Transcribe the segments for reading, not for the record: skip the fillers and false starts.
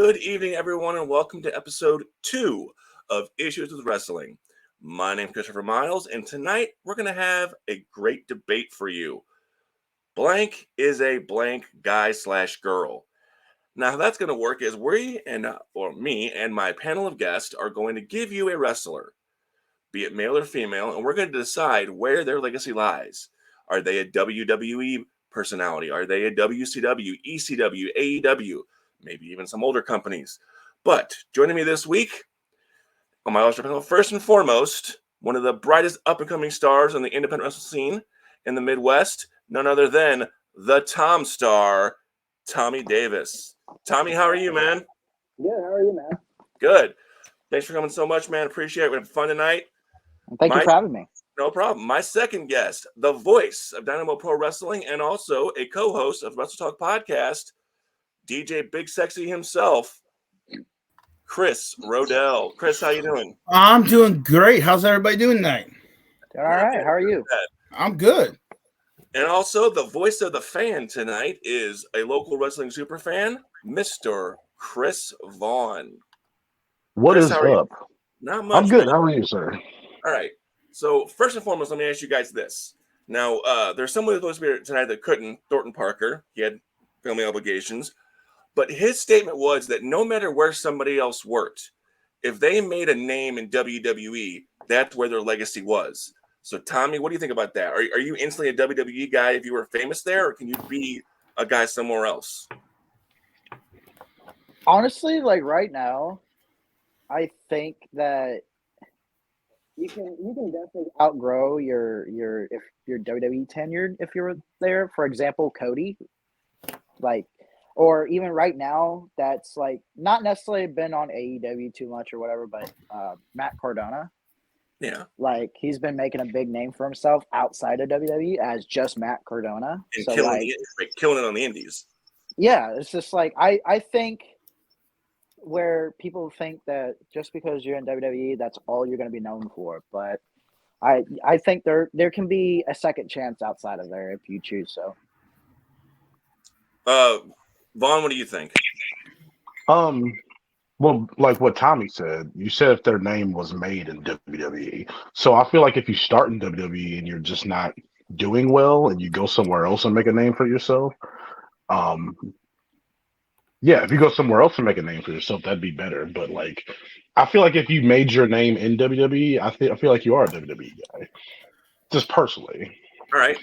Good evening, everyone, and welcome to episode 2 of Issues with Wrestling. My name is Christopher Miles, and tonight we're going to have a great debate for you. Blank is a blank guy / girl. Now, how that's going to work is me and my panel of guests are going to give you a wrestler, be it male or female, and we're going to decide where their legacy lies. Are they a WWE personality? Are they a WCW, ECW, AEW? Maybe even some older companies. But joining me this week on my All-Star panel, first and foremost, one of the brightest up-and-coming stars on the independent wrestling scene in the Midwest, none other than the Tom Star, Tommy Davis. Tommy, how are you, man? Good. How are you, man? Good. Thanks for coming so much, man. Appreciate it. We had fun tonight. Thank you for having me. No problem. My second guest, the voice of Dynamo Pro Wrestling and also a co-host of Wrestle Talk Podcast, DJ Big Sexy himself, Chris Rodell. Chris, how you doing? I'm doing great. How's everybody doing tonight? All right. How are you? I'm good. And also the voice of the fan tonight is a local wrestling super fan, Mr. Chris Vaughn. What Chris, is how are up? You? Not much. I'm good. Man. How are you, sir? All right. So first and foremost, let me ask you guys this. Now, there's someone who's supposed to be here tonight that couldn't, Thornton Parker. He had family obligations. But his statement was that no matter where somebody else worked, if they made a name in WWE, that's where their legacy was. So, Tommy, what do you think about that? Are you instantly a WWE guy if you were famous there, or can you be a guy somewhere else? Honestly, like right now, I think that you can definitely outgrow your WWE tenured if you were there. For example, Cody, or even right now, that's like not necessarily been on AEW too much or whatever, but Matt Cardona. Yeah. Like he's been making a big name for himself outside of WWE as just Matt Cardona. And so killing it on the indies. Yeah, it's just like I think where people think that just because you're in WWE, that's all you're going to be known for. But I think there can be a second chance outside of there if you choose so. Vaughn, what do you think? Well, like what Tommy said, you said if their name was made in WWE. So I feel like if you start in WWE and you're just not doing well and you go somewhere else and make a name for yourself, yeah, if you go somewhere else and make a name for yourself, that'd be better. But like, I feel like if you made your name in WWE, I feel like you are a WWE guy, just personally. All right.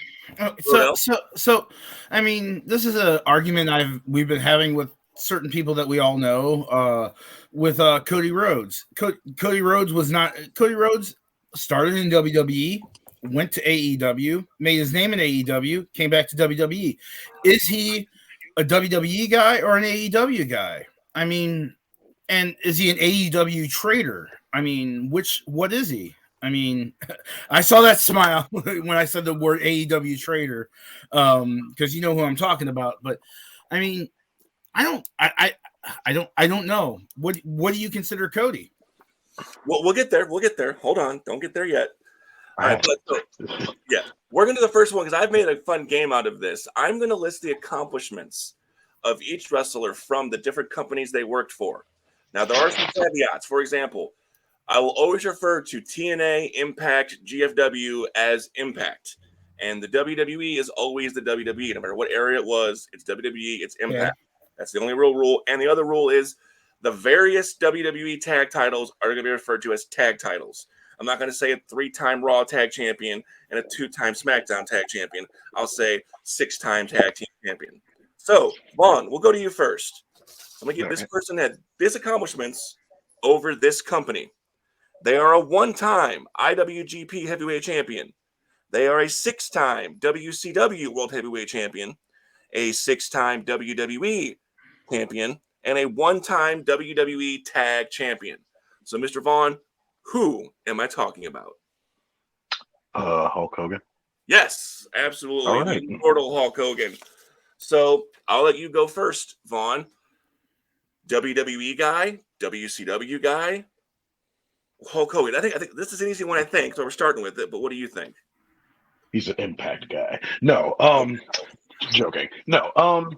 So, I mean, this is an argument we've been having with certain people that we all know. With Cody Rhodes. Cody Rhodes started in WWE, went to AEW, made his name in AEW, came back to WWE. Is he a WWE guy or an AEW guy? I mean, and is he an AEW trader? I mean, what is he? I mean, I saw that smile when I said the word AEW trader, because you know who I'm talking about. But I mean, I don't know. What do you consider Cody? Well, we'll get there. Hold on, don't get there yet. All right, yeah, we're going to the first one because I've made a fun game out of this. I'm going to list the accomplishments of each wrestler from the different companies they worked for. Now, there are some caveats. For example, I will always refer to TNA, Impact, GFW as Impact. And the WWE is always the WWE. No matter what area it was, it's WWE, it's Impact. Yeah. That's the only real rule. And the other rule is the various WWE tag titles are going to be referred to as tag titles. I'm not going to say a 3-time Raw tag champion and a 2-time SmackDown tag champion. I'll say 6-time tag team champion. So, Vaughn, we'll go to you first. I'm going to give this person had these accomplishments over this company. They are a 1-time IWGP Heavyweight Champion. They are a 6-time WCW World Heavyweight Champion, a 6-time WWE Champion, and a 1-time WWE Tag Champion. So, Mr. Vaughn, who am I talking about? Hulk Hogan. Yes, absolutely. Right. The immortal Hulk Hogan. So, I'll let you go first, Vaughn. WWE guy, WCW guy, Hulk Hogan. I think this is an easy one, I think. So we're starting with it, but what do you think? He's an Impact guy. No, joking. No,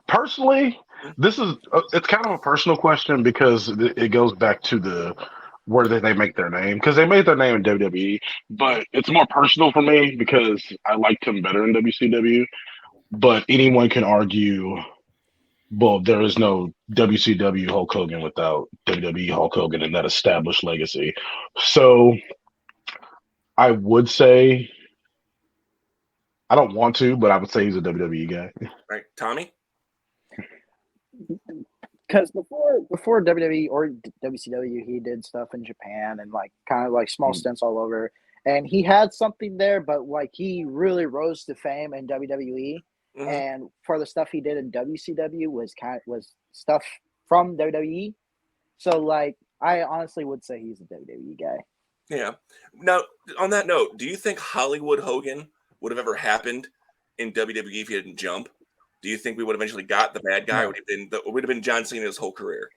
personally, this is it's kind of a personal question because it goes back to the where did they make their name? Because they made their name in WWE, but it's more personal for me because I liked him better in WCW. But anyone can argue, well, there is no WCW Hulk Hogan without WWE Hulk Hogan and that established legacy. So I would say, I don't want to, but I would say he's a WWE guy. Right, Tommy? Because before WWE or WCW, he did stuff in Japan and like kind of like small stints all over. And he had something there, but like he really rose to fame in WWE. Mhm. And for the stuff he did in WCW was stuff from WWE. So like I honestly would say he's a WWE guy. Yeah. Now, on that note, do you think Hollywood Hogan would have ever happened in WWE if he didn't jump? Do you think we would have eventually got the bad guy? No. Would have been John Cena his whole career?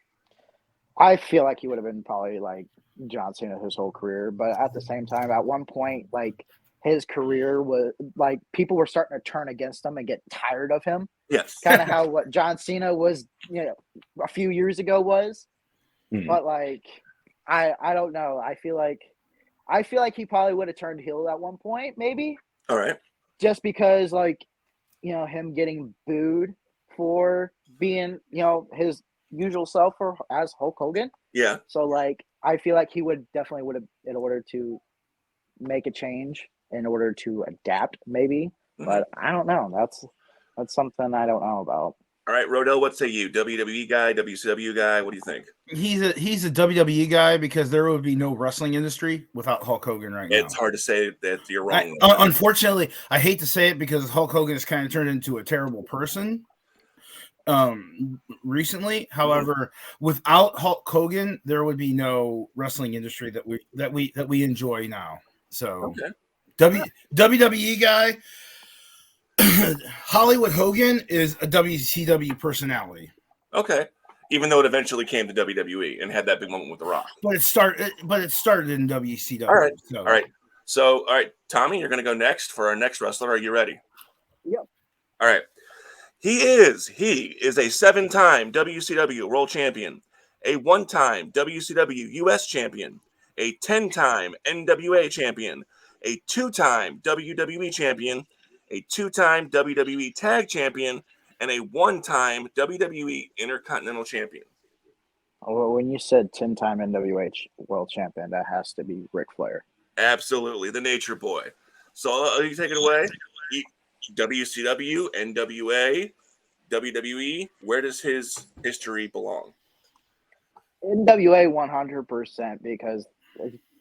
I feel like he would have been probably like John Cena his whole career, but at the same time, at one point, like his career was like people were starting to turn against him and get tired of him. Yes. Kind of how what John Cena was, a few years ago was. Mhm. But like, I don't know. I feel like he probably would have turned heel at one point, maybe All right. just because like, him getting booed for being, his usual self as Hulk Hogan. Yeah. So like, I feel like he would have, in order to make a change, in order to adapt, maybe. Mhm. But I don't know. That's something I don't know about. All right, Rodell, what say you? WWE guy, WCW guy? What do you think? He's a WWE guy because there would be no wrestling industry without Hulk Hogan right now. It's hard to say that you're wrong. Unfortunately, I hate to say it because Hulk Hogan has kind of turned into a terrible person recently. However, without Hulk Hogan, there would be no wrestling industry that we enjoy now. So Okay. WWE guy. Hollywood Hogan is a WCW personality. Okay. Even though it eventually came to WWE and had that big moment with The Rock. But it started in WCW. All right. So. All right. So, all right, Tommy, you're going to go next for our next wrestler. Are you ready? Yep. All right. He is a 7-time WCW World Champion, a 1-time WCW US Champion, a 10-time NWA Champion, a 2-time WWE Champion, a 2-time WWE Tag Champion, and a 1-time WWE Intercontinental Champion. Well, when you said 10-time NWA World Champion, that has to be Ric Flair. Absolutely, the Nature Boy. So you take it away. WCW, NWA, WWE. Where does his history belong? NWA 100% because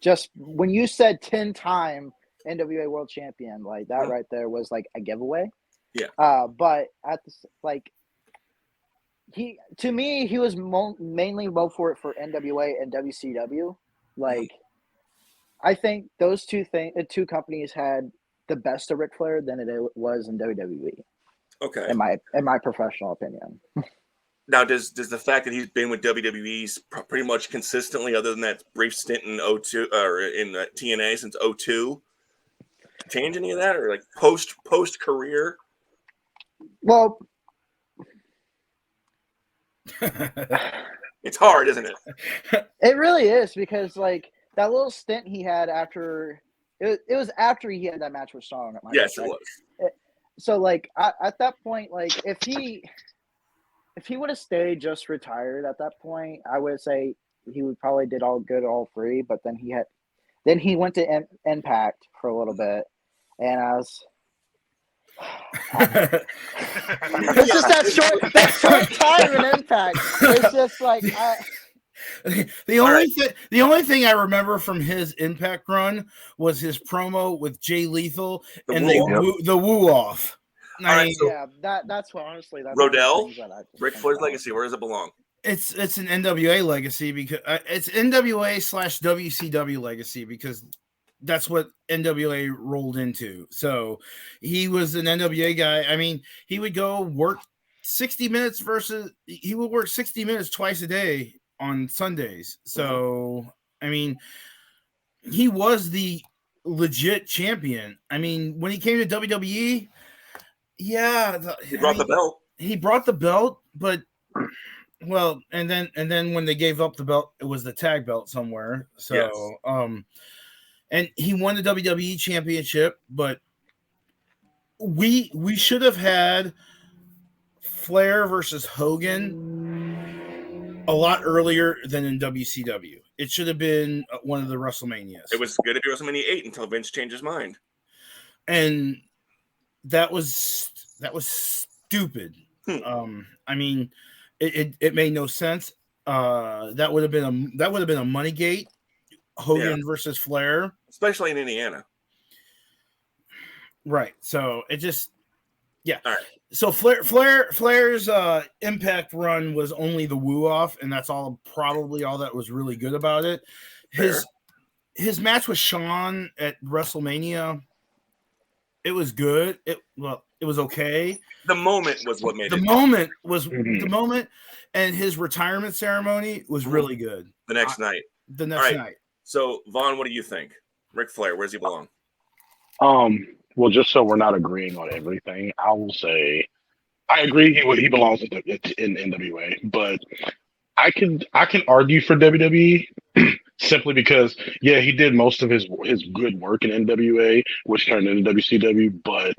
just when you said 10-time NWA World Champion, like that right there was like a giveaway. Yeah. But at the he was mainly known for it for NWA and WCW. Like, I think those two companies had the best of Ric Flair than it was in WWE. Okay. In my professional opinion. Now, does the fact that he's been with WWE pretty much consistently, other than that brief stint in 02 or in TNA since 02, change any of that, or like post career? Well, it's hard, isn't it? It really is because like that little stint he had after it was after he had that match with Strong. Yes, it was. So like at that point, like if he would have stayed just retired at that point, I would say he would probably did all good all three. But then he went to Impact for a little bit, and I was. It's just that short time in Impact. It's just like the only thing I remember from his Impact run was his promo with Jay Lethal and the woo off. That's what honestly that's Rodell, Ric Flair's legacy. Where does it belong? It's an NWA legacy because it's NWA / WCW legacy because that's what NWA rolled into. So he was an NWA guy. I mean, he would go work 60 minutes he would work 60 minutes twice a day on Sundays. So, I mean, he was the legit champion. I mean, when he came to WWE, he brought the belt. He brought the belt, but Well, and then when they gave up the belt, it was the tag belt somewhere. So, Yes. And he won the WWE championship, but we should have had Flair versus Hogan a lot earlier than in WCW. It should have been one of the WrestleManias. It was going to be WrestleMania 8 until Vince changed his mind. And that was stupid. I mean, it made no sense. That would have been a money gate. Hogan versus Flair, especially in Indiana. Right. So it just, yeah. All right. So Flair's Impact run was only the woo off, and that's probably all that was really good about it. His match with Shawn at WrestleMania, it was good. It was okay. The moment was what made the moment, and his retirement ceremony was really good. The next night. Night. So Vaughn, what do you think? Ric Flair, where does he belong? Well, just so we're not agreeing on everything, I will say I agree he belongs in NWA, but I can argue for WWE simply because he did most of his good work in NWA, which turned into WCW, but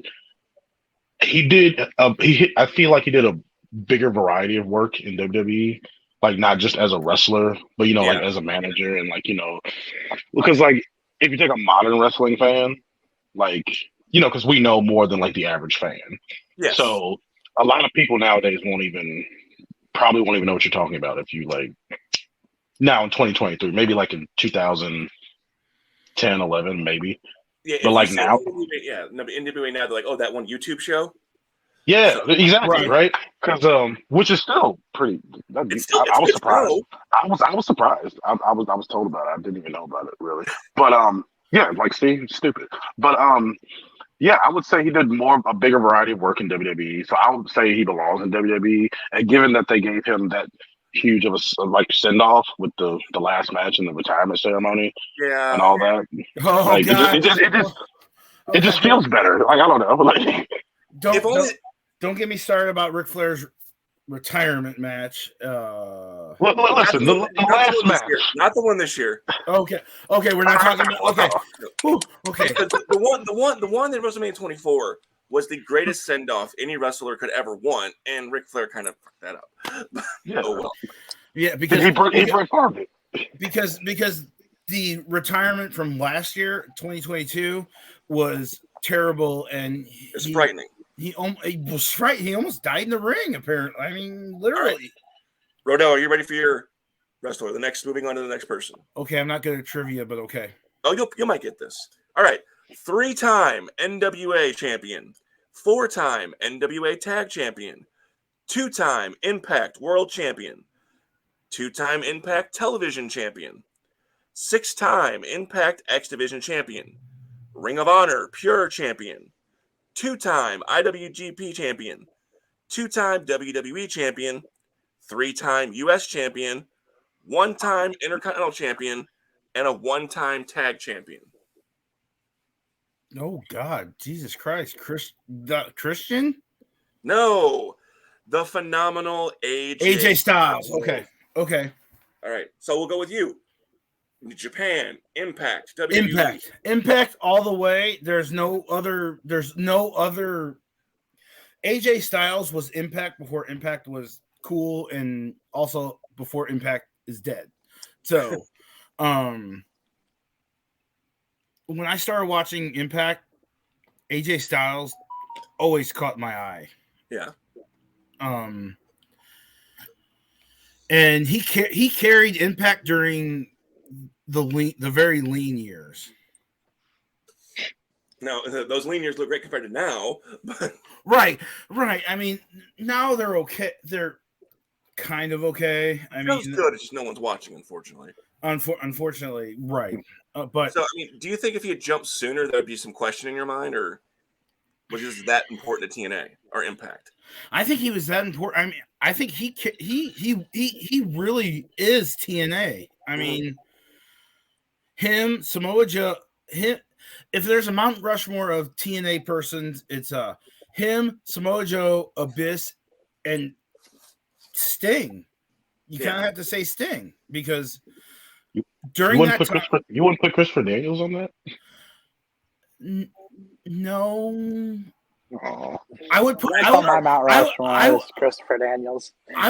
he did I feel like he did a bigger variety of work in WWE, like not just as a wrestler, but like as a manager and because if you take a modern wrestling fan, because we know more than the average fan. Yes. So a lot of people nowadays probably won't even know what you're talking about if you now in 2023, maybe in 2010, 11, maybe. Yeah, but now, NWA now they're like, oh, that one YouTube show. Yeah, exactly, right? Because which is still pretty. I was surprised. I was surprised. I was told about it. I didn't even know about it really. But Steve, stupid. But I would say he did a bigger variety of work in WWE. So I would say he belongs in WWE. And given that they gave him that huge of a send off with the last match in the retirement ceremony, and all that, it just feels better. I don't know. Don't get me started about Ric Flair's retirement match. Listen, the last match, not the one this year. Okay, we're not talking about. Okay, okay. The one in WrestleMania 24 was the greatest send off any wrestler could ever want, and Ric Flair kind of fucked that up. Because he broke part of it. Because the retirement from last year, 2022, was terrible, and it's frightening. He was frightened. He almost died in the ring, apparently. I mean, literally. Right. Rodell, are you ready for your wrestler? Moving on to the next person. Okay, I'm not good at trivia, but okay. Oh, you might get this. All right. 3-time NWA champion, 4-time NWA tag champion, 2-time Impact World Champion, 2-time Impact Television Champion, 6-time Impact X Division Champion, Ring of Honor Pure Champion, 2-time IWGP Champion, 2-time WWE Champion, 3-time US Champion, 1-time Intercontinental Champion, and a 1-time Tag Champion. Oh, God. Jesus Christ. Christian? No. The phenomenal AJ Styles. Okay. All right. So we'll go with you. Japan, Impact, WWE. Impact all the way. There's no other. AJ Styles was Impact before Impact was cool, and also before Impact is dead. So, when I started watching Impact, AJ Styles always caught my eye. Yeah. And he carried Impact during the very lean years. Now those lean years look great compared to now, but right. I mean, now they're okay. They're kind of okay. I mean, it's good. It's just no one's watching, unfortunately. Unfortunately, right. But so, I mean, do you think if he had jumped sooner, there would be some question in your mind, or was he that important to TNA or Impact? I think he was that important. I mean, I think he really is TNA. I mean, him, Samoa Joe, him. If there's a Mount Rushmore of TNA persons, it's him, Samoa Joe, Abyss, and Sting. You Yeah. kind of have to say Sting because You during wouldn't that put time, you wouldn't put Christopher Daniels on that? no, Oh. I would put. That's on my Mount Rushmore. I Is Christopher Daniels. I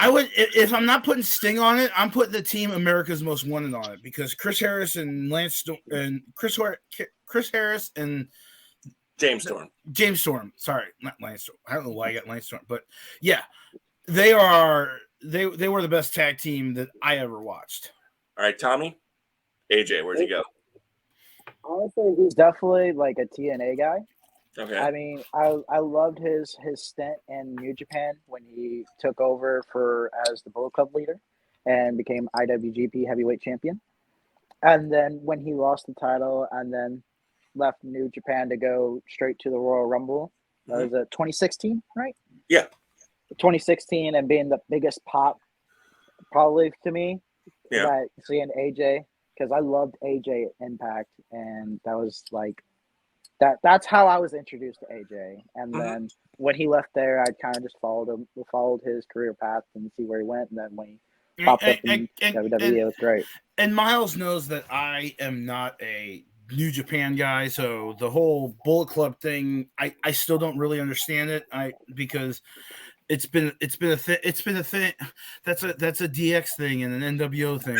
would if I'm not putting Sting on it, I'm putting the team America's Most Wanted on it because Chris Harris and Chris Harris and James Storm. James Storm. Sorry, not Lance Storm. I don't know why I got Lance Storm, but yeah, they were the best tag team that I ever watched. All right, Tommy. AJ, where'd you go? Honestly, he's definitely like a TNA guy. Okay. I mean, I loved his stint in New Japan when he took over as the Bullet Club leader and became IWGP Heavyweight Champion. And then when he lost the title and then left New Japan to go straight to the Royal Rumble, that was 2016, right? Yeah. 2016 and being the biggest pop probably to me. Yeah. That seeing AJ, because I loved AJ at Impact, and that was like that's how I was introduced to AJ. And then when he left there, I kind of just followed his career path and see where he went. And then when he popped up in WWE, it was great. And Miles knows that I am not a New Japan guy, so the whole Bullet Club thing, I still don't really understand it. Because it's been a thing. That's a DX thing and an NWO thing.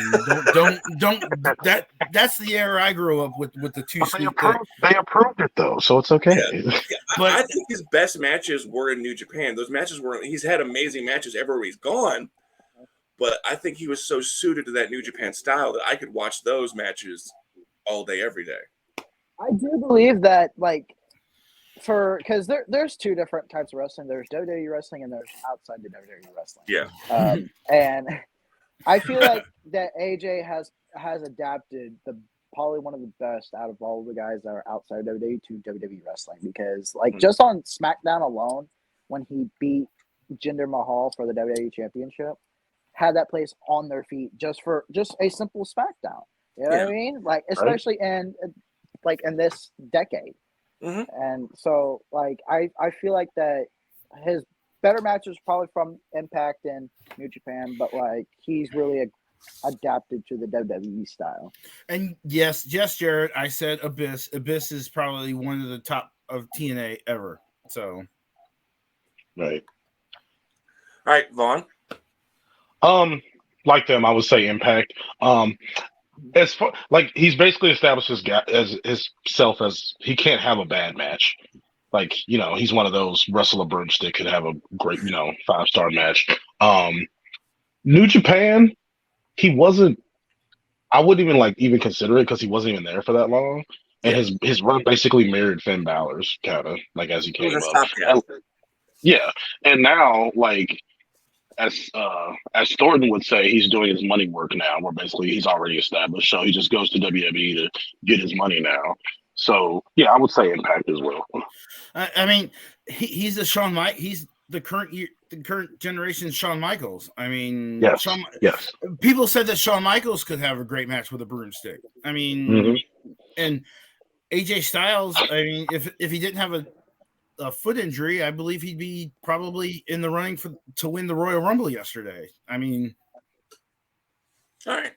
That's the era I grew up with the two. They approved it though, so it's okay. Yeah. But I think his best matches were in New Japan. Those matches he's had amazing matches everywhere he's gone. But I think he was so suited to that New Japan style that I could watch those matches all day, every day. I do believe that, like, because there's two different types of wrestling. There's WWE wrestling and there's outside the WWE wrestling. Yeah. And I feel like that AJ has adapted probably one of the best out of all the guys that are outside WWE to WWE wrestling, because like just on SmackDown alone, when he beat Jinder Mahal for the WWE Championship, had that place on their feet just a simple SmackDown. You know what I mean? Like, especially in this decade. And so, like, I feel like that his better matches probably from Impact and New Japan, but like he's really adapted to the WWE style. And yes, Jared, I said Abyss. Abyss is probably one of the top of TNA ever. So, right. All right, Vaughn. Like them, I would say Impact. As far like he's basically established himself as he can't have a bad match. Like, you know, he's one of those wrestler broomstick could have a great, 5-star match. New Japan, he wasn't. I wouldn't even consider it because he wasn't even there for that long, and his run basically mirrored Finn Balor's kind of like as he came up. Yeah, and now like. As Thornton would say, he's doing his money work now, where basically he's already established. So he just goes to WWE to get his money now. So yeah, I would say Impact as well. I mean, he's he's the current generation Shawn Michaels. I mean, yes. People said that Shawn Michaels could have a great match with a broomstick. I mean, and AJ Styles. I mean, if he didn't have a foot injury, I believe he'd be probably in the running to win the Royal Rumble yesterday. I mean, all right,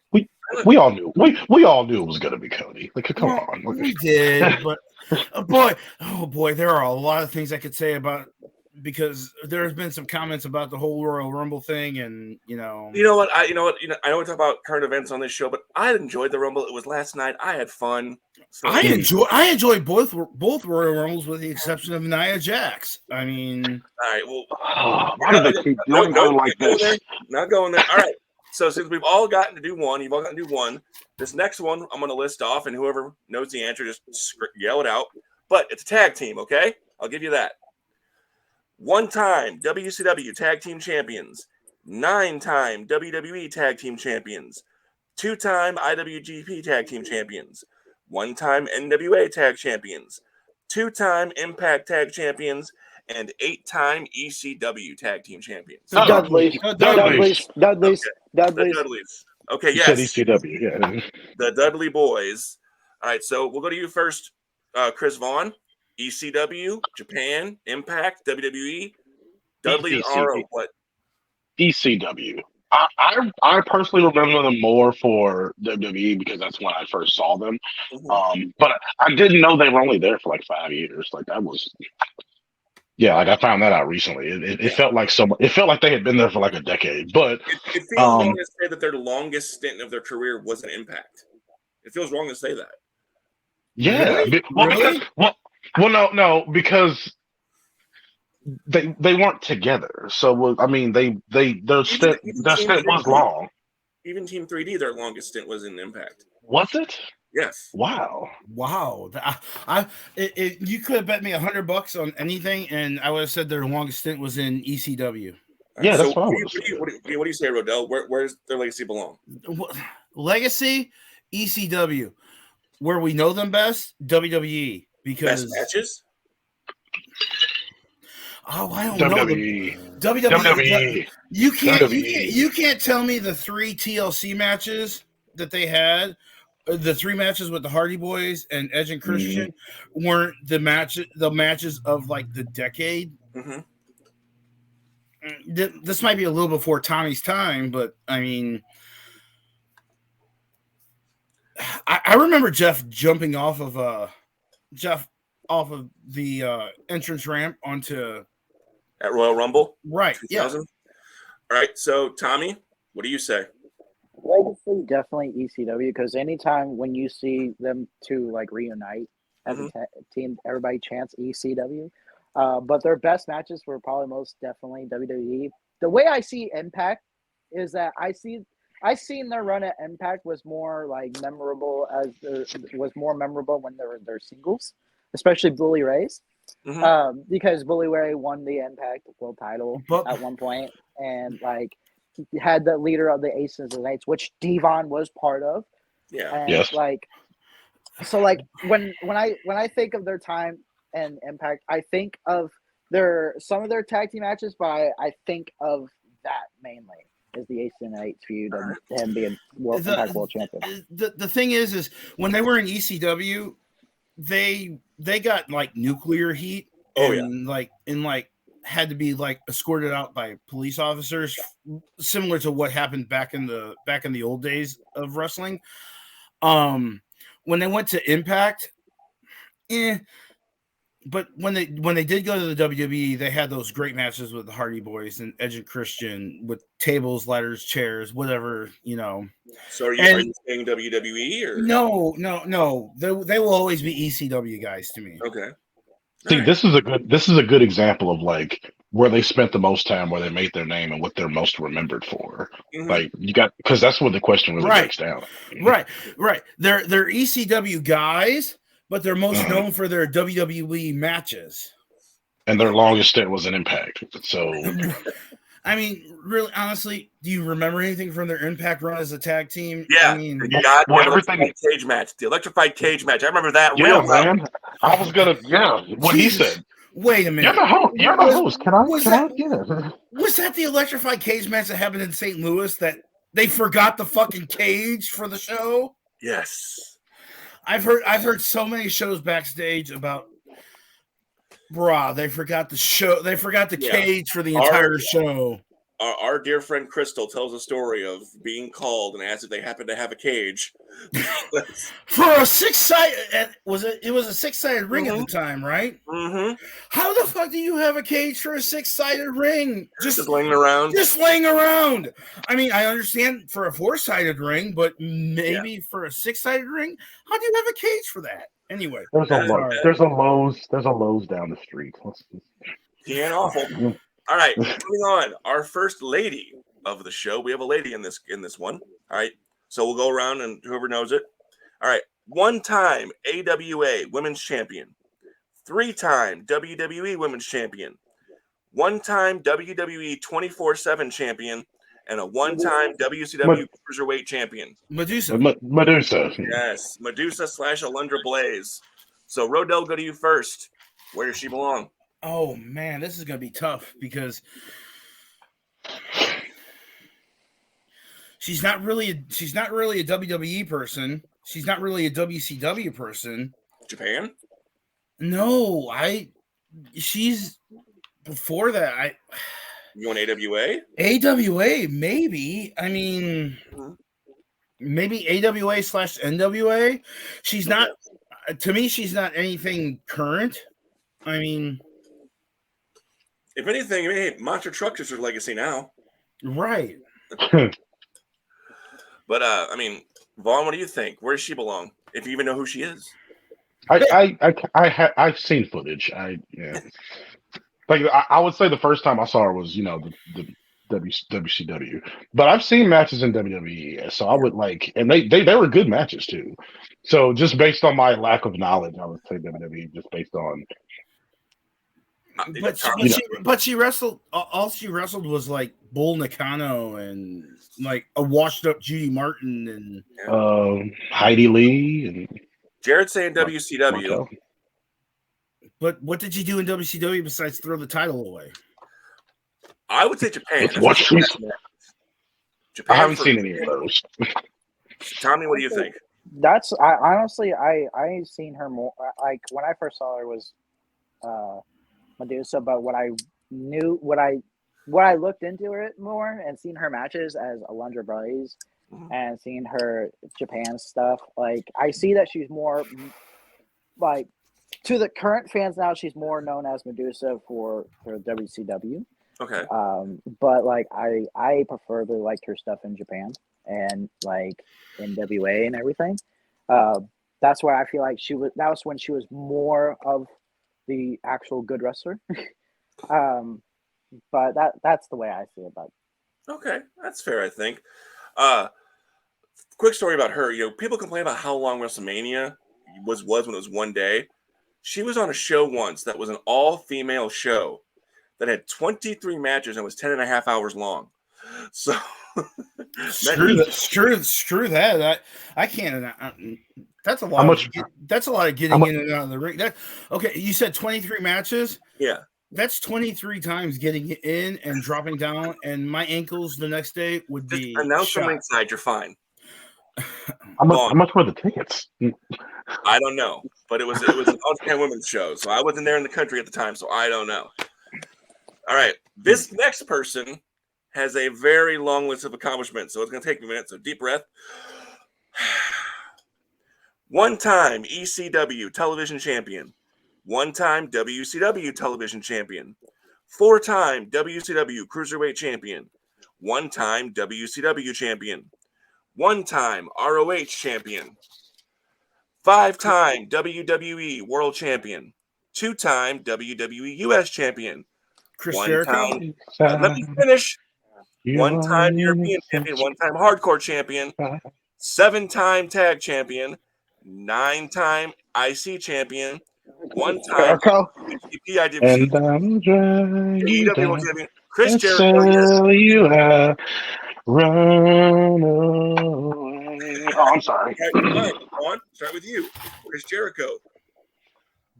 we all knew we all knew it was going to be Cody. Like, come on, we did, but boy, there are a lot of things I could say about, because there's been some comments about the whole Royal Rumble thing, and I know we talk about current events on this show, but I enjoyed the Rumble. It was last night. I had fun. So I enjoyed both Royal Rumbles with the exception of Nia Jax. I mean, all right. Well, why did they keep going like this? Not going there. All right. So since we've all gotten to do one, you've all gotten to do one. This next one I'm going to list off, and whoever knows the answer, just yell it out. But it's a tag team, okay? I'll give you that. 1-time WCW Tag Team Champions, 9-time WWE Tag Team Champions, 2-time IWGP Tag Team Champions, 1-time NWA Tag Champions, 2-time Impact Tag Champions, and 8-time ECW Tag Team Champions. Dudley's. Okay, yes. You said ECW, yeah. The Dudley Boys. All right, so we'll go to you first, Chris Vaughn. ECW, Japan, Impact, WWE, Dudley, RO, what? ECW. I personally remember them more for WWE because that's when I first saw them. But I didn't know they were only there for like 5 years. Like that was, yeah. Like I found that out recently. It felt like It felt like they had been there for like a decade. But It feels wrong to say that their longest stint of their career was an Impact. It feels wrong to say that. yeah, Really? no, because they weren't together. So I mean, their stint was long. Even Team 3D, their longest stint was in Impact. Was it? Yes. Wow. You could have bet me $100 on anything, and I would have said their longest stint was in ECW. Yeah, that's so fine. what do you say, Rodell? Where's their legacy belong? Legacy, ECW. Where we know them best, WWE. Because Best matches? Oh, I don't WWE. know. WWE. WWE. You can't tell me the 3 TLC matches that they had, the 3 matches with the Hardy Boys and Edge and Christian weren't the matches of like the decade. This might be a little before Tommy's time, but I mean, I remember Jeff jumping off of the entrance ramp onto at Royal Rumble, right? 2000? Yeah. All right. So Tommy, what do you say? Legacy, definitely ECW, because anytime when you see them two like reunite as a team, everybody chants ECW. But their best matches were probably most definitely WWE. The way I see Impact is that I seen their run at Impact was more like memorable when they were their singles, especially Bully Ray's. Because Bully Ray won the Impact World Title at one point, and like had the leader of the Aces and Eights, which Devon was part of. Yeah. And yes. like, so like when I think of their time and Impact, I think of some of their tag team matches, but I think of that mainly is the Aces and Eights feud and him being Impact World Champion. The thing is when they were in ECW, they got like nuclear heat had to be like escorted out by police officers, similar to what happened back in the old days of wrestling. When they went to Impact, but when they did go to the WWE, they had those great matches with the Hardy Boys and Edge and Christian with tables, ladders, chairs, whatever, you know. So are you saying WWE or no? They will always be ECW guys to me. Okay. See, this is a good example of like where they spent the most time, where they made their name, and what they're most remembered for. Like because that's what the question really breaks down. Right. They're ECW guys, but they're most known for their WWE matches. And their longest stint was an Impact. So, I mean, really, honestly, do you remember anything from their Impact run as a tag team? Yeah, I mean, the electrified cage match. I remember that. Yeah, man. I was gonna. Yeah, what he said. Wait a minute. You're the host. Can I? Was that the electrified cage match that happened in St. Louis that they forgot the fucking cage for the show? Yes. I've heard so many shows backstage about, they forgot the show. They forgot the cage for the entire show. Our dear friend Crystal tells a story of being called and asked if they happened to have a cage for a 6-sided. It was a 6-sided ring at the time, right? How the fuck do you have a cage for a 6-sided ring? Just laying around. Just laying around. I mean, I understand for a 4-sided ring, but maybe for a 6-sided ring, how do you have a cage for that? Anyway, there's a Lowe's down the street. He ain't awful. All right, moving on. Our first lady of the show. We have a lady in this one. All right, so we'll go around and whoever knows it. All right, 1-time AWA Women's Champion, 3-time WWE Women's Champion, 1-time WWE 24/7 Champion, and a 1-time WCW Cruiserweight Champion. Medusa. Yes, Medusa / Alundra Blaze. So Rodell, go to you first. Where does she belong? Oh man, this is gonna be tough because she's not really a WWE person. She's not really a WCW person. Japan? No, she's before that. You want AWA? AWA, maybe. I mean, maybe AWA / NWA. She's not. To me, she's not anything current. I mean, if anything, hey, Monster Trucks is her legacy now. Right. But I mean, Vaughn, what do you think? Where does she belong? If you even know who she is. I've seen footage. Like I would say the first time I saw her was the WCW, but I've seen matches in WWE, so I would like, and they were good matches too. So just based on my lack of knowledge, I would say WWE just based on. But she wrestled. All she wrestled was like Bull Nakano and like a washed up Judy Martin and Heidi Lee and Jared saying WCW. Martel. But what did you do in WCW besides throw the title away? I would say Japan. Japan. I haven't seen any of those. Tommy, what do you think? I honestly seen her more like when I first saw her was Medusa, but what I looked into it more and seen her matches as Alundra Blaze and seen her Japan stuff, like I see that she's more like to the current fans now, she's more known as Medusa for WCW. Okay. But like I prefer to like her stuff in Japan and like NWA and everything. That's why I feel like that was when she was more of the actual good wrestler. But that's the way I see it. But okay, that's fair, I think. Quick story about her. People complain about how long WrestleMania was when it was one day. She was on a show once that was an all-female show that had 23 matches and was 10 and a half hours long. So screw that. I can't. That's a lot. That's a lot of getting in and out of the ring. Okay, you said 23 matches. Yeah, that's 23 times getting in and dropping down. And my ankles the next day would be. Announce from ringside. You're fine. How much were the tickets? I don't know, but it was an all-Japan women's show, so I wasn't there in the country at the time, so I don't know. All right, this next person has a very long list of accomplishments, so it's going to take me a minute. So deep breath. One-time ECW television champion, one-time WCW television champion, four-time WCW cruiserweight champion, one-time WCW champion, one-time ROH champion, five-time WWE World Champion, two-time WWE US Champion, Chris Jericho. Let me finish. One-time European Champion, one-time Hardcore Champion, seven-time Tag Champion, nine-time IC Champion, one-time AEW Champion, Chris Jericho. You have run away. Oh, I'm sorry. On. Start with you, Chris Jericho.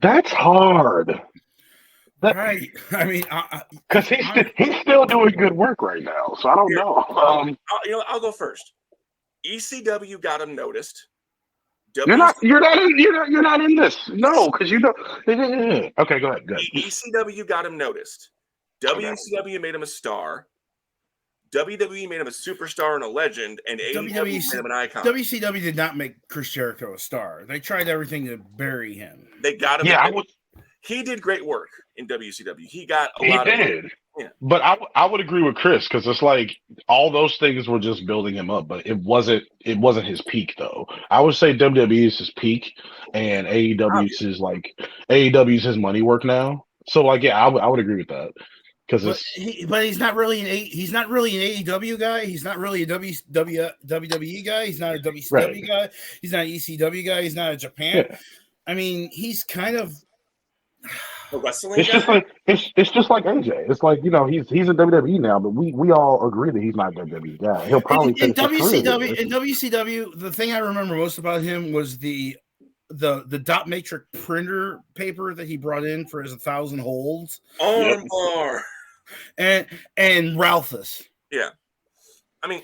That's hard. Right. I mean, because he's still doing good work right now, so I don't know. I'll go first. ECW got him noticed. You're not in this. No, because you don't. Okay, go ahead. ECW got him noticed. WCW made him a star. WWE made him a superstar and a legend, and AEW made him an icon. WCW did not make Chris Jericho a star. They tried everything to bury him. They got him. Yeah, he did great work in WCW. He got a lot. He did. Yeah. But I would agree with Chris because it's like all those things were just building him up, but it wasn't his peak though. I would say WWE is his peak, and AEW is his money work now. So like, yeah, I would agree with that. But he's not really an AEW guy. He's not really a WWE guy. He's not a WCW guy. He's not an ECW guy. He's not a Japan. Yeah. I mean, he's kind of a wrestling it's guy. It's just like AJ. It's like he's in WWE now, but we all agree that he's not a WWE guy. He'll probably in WCW. The thing I remember most about him was the dot matrix printer paper that he brought in for his 1,000 holds. Armbar. And Ralphus. Yeah. I mean,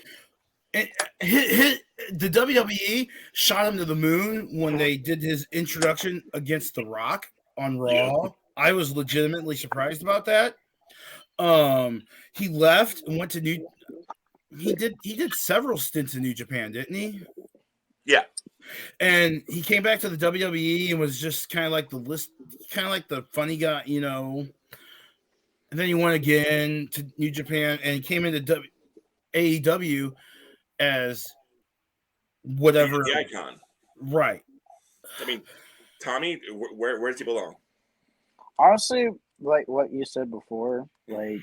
the WWE shot him to the moon when they did his introduction against The Rock on Raw. Yeah. I was legitimately surprised about that. He left and went to New. He did several stints in New Japan, didn't he? Yeah. And he came back to the WWE and was just kind of like the funny guy, you know. And then he went again to New Japan and came into AEW as whatever The icon. Right. I mean, Tommy, where does he belong? Honestly, like what you said before, like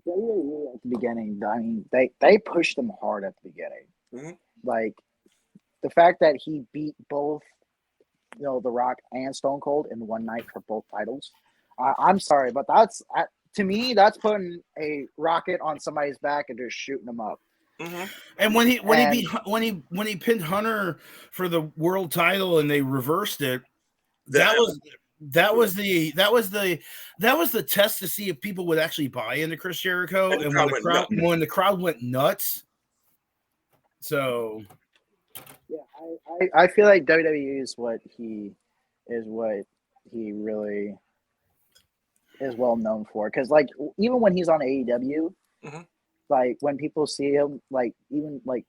WWE at the beginning, I mean, they pushed him hard at the beginning. Mm-hmm. Like the fact that he beat both, The Rock and Stone Cold in one night for both titles. I'm sorry, but to me, that's putting a rocket on somebody's back and just shooting them up. Mm-hmm. And when he pinned Hunter for the world title and they reversed it, that was the test to see if people would actually buy into Chris Jericho. And when the crowd went nuts. So yeah, I feel like WWE is what he really is well known for, because like even when he's on AEW, mm-hmm. like when people see him, like even like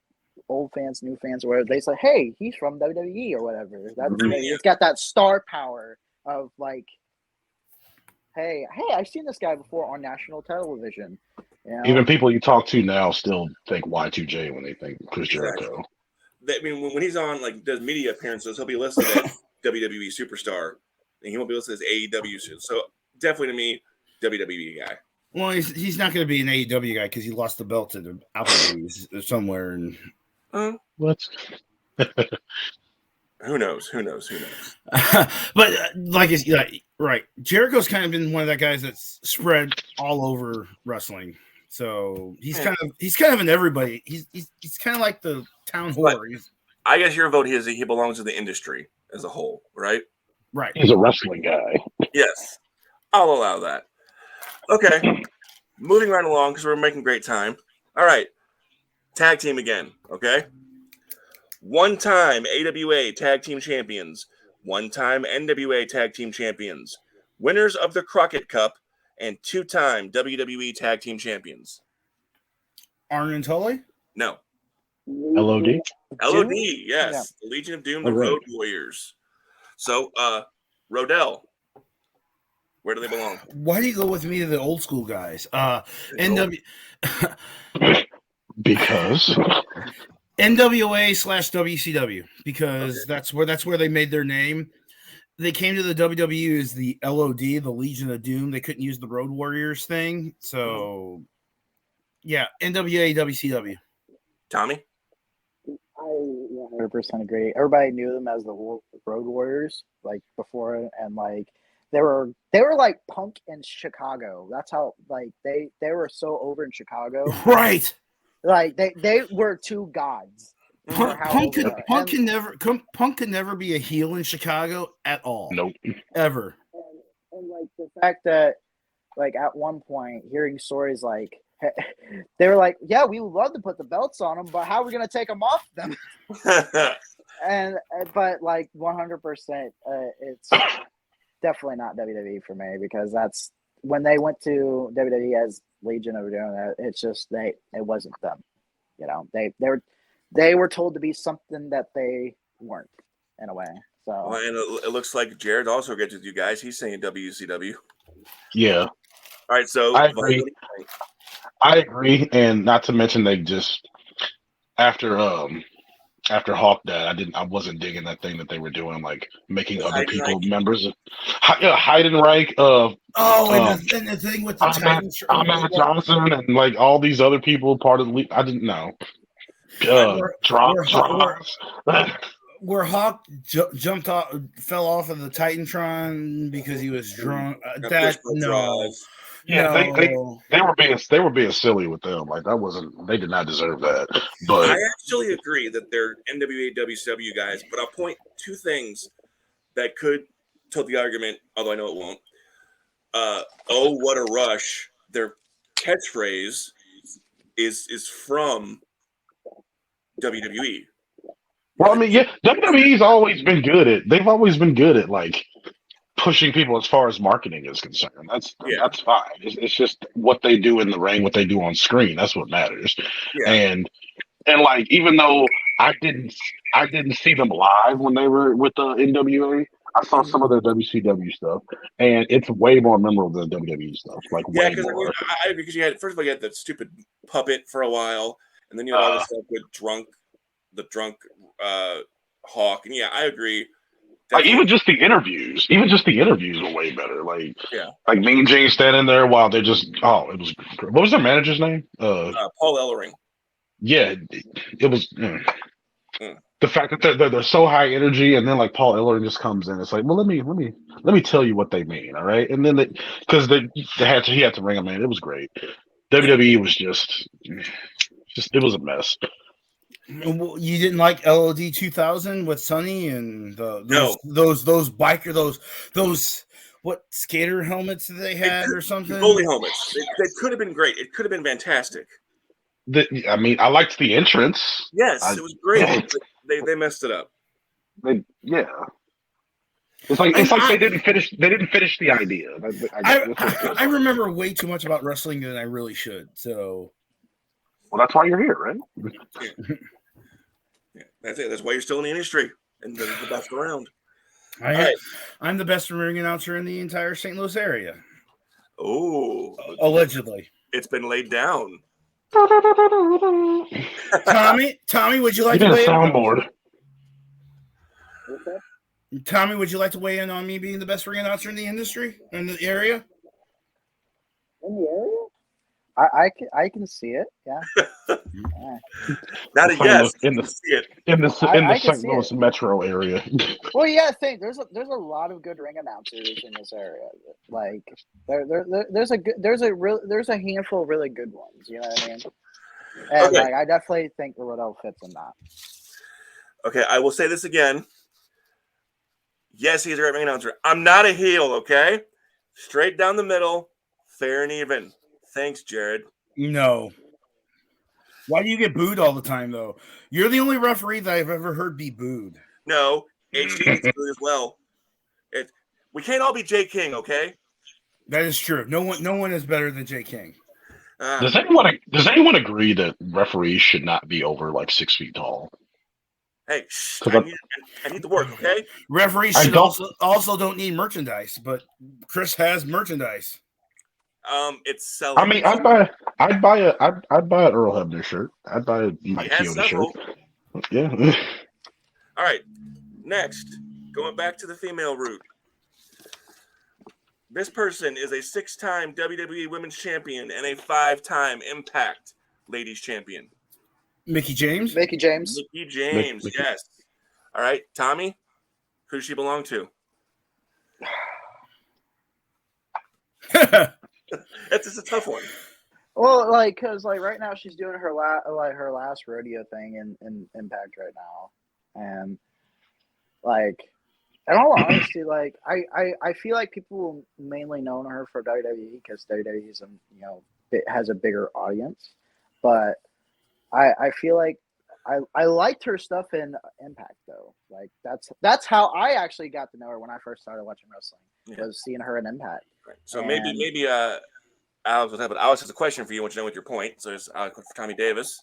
old fans, new fans, or whatever, they say, "Hey, he's from WWE" or whatever. That's it's got that star power of like, "Hey, I've seen this guy before on national television." You know? Even people you talk to now still think Y2J when they think Chris Jericho. I mean, when he's on like does media appearances, he'll be listed as WWE superstar, and he won't be listed as AEW. So definitely to me, WWE guy. Well, he's not going to be an AEW guy because he lost the belt to the Applebee's somewhere. And what? Who knows? But right, Jericho's kind of been one of that guys that's spread all over wrestling. So he's kind of an everybody. He's kind of like the town whore. I guess your vote is he belongs to the industry as a whole, right? Right. He's a wrestling guy. Yes, I'll allow that. Okay, moving right along because we're making great time. All right, tag team again. Okay, one-time AWA Tag Team Champions, one-time NWA Tag Team Champions, winners of the Crockett Cup, and two-time WWE Tag Team Champions. Arn and Tully? No. LOD? LOD, yes. Yeah. The Legion of Doom, the Road Warriors. So, Rodell, where do they belong? Why do you go with me to the old school guys? NW because NWA/WCW, because that's where they made their name. They came to the WWE as the LOD, the Legion of Doom. They couldn't use the Road Warriors thing. So, yeah, NWA, WCW. Tommy? I 100% agree. Everybody knew them as the Road Warriors, like before, and like they were like Punk in Chicago. That's how like they were so over in Chicago. Right. Like they were two gods. Punk could never be a heel in Chicago at all. Nope. Ever. And like the fact that like at one point hearing stories like they were like, yeah, we would love to put the belts on them, but how are we going to take them off them? But like 100%, it's definitely not WWE for me, because that's when they went to WWE as Legion of Doom. It's just it wasn't them. You know, they were told to be something that they weren't in a way. So well, and it looks like Jared also gets with you guys. He's saying WCW. Yeah. All right, so I agree, and not to mention they just after Hawk died, I wasn't digging that thing that they were doing, like making other people members of Heidenreich. And the thing with the Ahmed Johnson and like all these other people part of the league. I didn't know. Where Hawk jumped off, fell off of the Titantron because he was drunk. Yeah, they were being silly with them. Like they did not deserve that. But I actually agree that they're NWA WCW guys, but I'll point two things that could tilt the argument, although I know it won't. Oh, what a rush! Their catchphrase is from WWE. Well, I mean, yeah, WWE's always been good at. They've always been good at like pushing people as far as marketing is concerned. Yeah. That's fine. It's just what they do in the ring, what they do on screen. That's what matters. Yeah. And like, even though I didn't see them live when they were with the NWA, I saw some of their WCW stuff, and it's way more memorable than WWE stuff. Like, Yeah, way because more. because you had, first of all, you had that stupid puppet for a while, and then you had all this stuff with the drunk Hawk, and yeah, I agree. Like, Definitely. even just the interviews were way better. Like, Yeah. like Mean Gene standing there while they just it was, what was their manager's name? Paul Ellering. Yeah, it was. Mm. The fact that they're so high energy, and then like Paul Ellering just comes in, it's like, well, let me tell you what they mean, all right? And then because he had to ring them in, it was great. WWE was just it was a mess. You didn't like LOD 2000 with Sonny and those biker those what skater helmets that they had or something? Goalie helmets. They could have been great. It could have been fantastic. I mean, I liked the entrance. Yes, it was great. They messed it up. Yeah. It's like they didn't finish. They didn't finish the idea. I remember way too much about wrestling than I really should. So, well, that's why you're here, right? Yeah, that's it. That's why you're still in the industry and the best around. I'm the best ring announcer in the entire St. Louis area. Oh, allegedly. It's been laid down. Tommy, would you like to weigh in? Soundboard. Tommy, would you like to weigh in on me being the best ring announcer in the industry, in the area? In the area? I can see it. Yeah. Not a yes. In the St. Louis metro area. Well, you gotta think there's a lot of good ring announcers in this area. Like there's a handful of really good ones. You know what I mean? And Okay. I definitely think Riddle fits in that. Okay, I will say this again. Yes, he's a great ring announcer. I'm not a heel. Okay, straight down the middle, fair and even. Thanks, Jared. No. Why do you get booed all the time, though? You're the only referee that I've ever heard be booed. No, HD gets booed as well. We can't all be Jay King, okay? That is true. No one is better than Jay King. Does anyone agree that referees should not be over like 6 feet tall? Hey, I need to work, okay? Referees should also don't need merchandise, but Chris has merchandise. It's selling. I mean, I'd buy an Earl Hebner shirt. I'd buy a Mike Chioda shirt. Yeah. All right. Next, going back to the female route. This person is a 6-time WWE Women's Champion and a 5-time Impact Ladies Champion. Mickey James? Mickey James, yes. All right, Tommy, who does she belong to? It's just a tough one. Well, because right now she's doing her last rodeo thing in Impact right now, and in all honesty, I feel like people mainly know her for WWE because WWE is has a bigger audience, but I feel like I liked her stuff in Impact though. Like that's how I actually got to know her when I first started watching wrestling. Was seeing her in Impact. Right. So maybe Alex will type it. Alex has a question for you. I want you to know with your point. So it's Alex for Tommy Davis.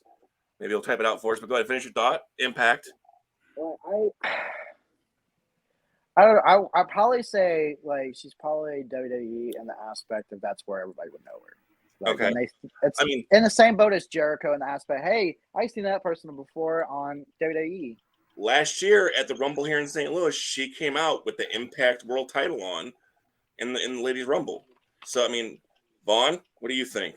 Maybe he'll type it out for us. But go ahead, finish your thought. Impact. Well, I don't know. I'd probably say she's probably WWE in the aspect of that's where everybody would know her. Okay. It's in the same boat as Jericho in the aspect. Hey, I've seen that person before on WWE. Last year at the Rumble here in St. Louis, she came out with the Impact World Title on in the Ladies Rumble. So I mean, Vaughn, what do you think?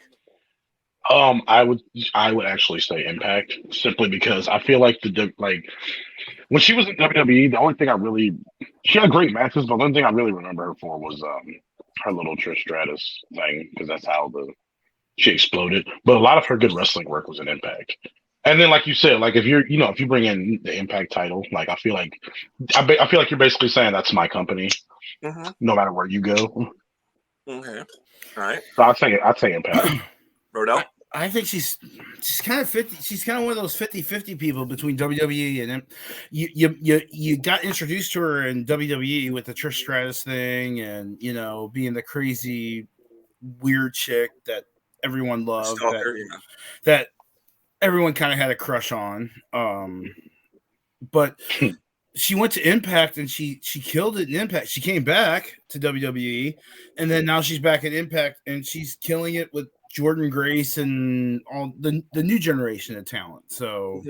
I would actually say Impact simply because I feel like when she was in WWE, the only thing she had great matches, but the only thing I really remember her for was her little Trish Stratus thing because that's how she exploded. But a lot of her good wrestling work was in Impact. And then, like you said, if you bring in the Impact title, I feel like you're basically saying that's my company, no matter where you go. Okay, all right. So I'd say Impact. Rodell? I think she's kind of 50. She's kind of one of those 50-50 people between WWE and you got introduced to her in WWE with the Trish Stratus thing, and being the crazy weird chick that everyone loved, that everyone kind of had a crush on. But she went to Impact and she killed it in Impact. She came back to WWE, and then now she's back at Impact and she's killing it with Jordan Grace and all the new generation of talent. So,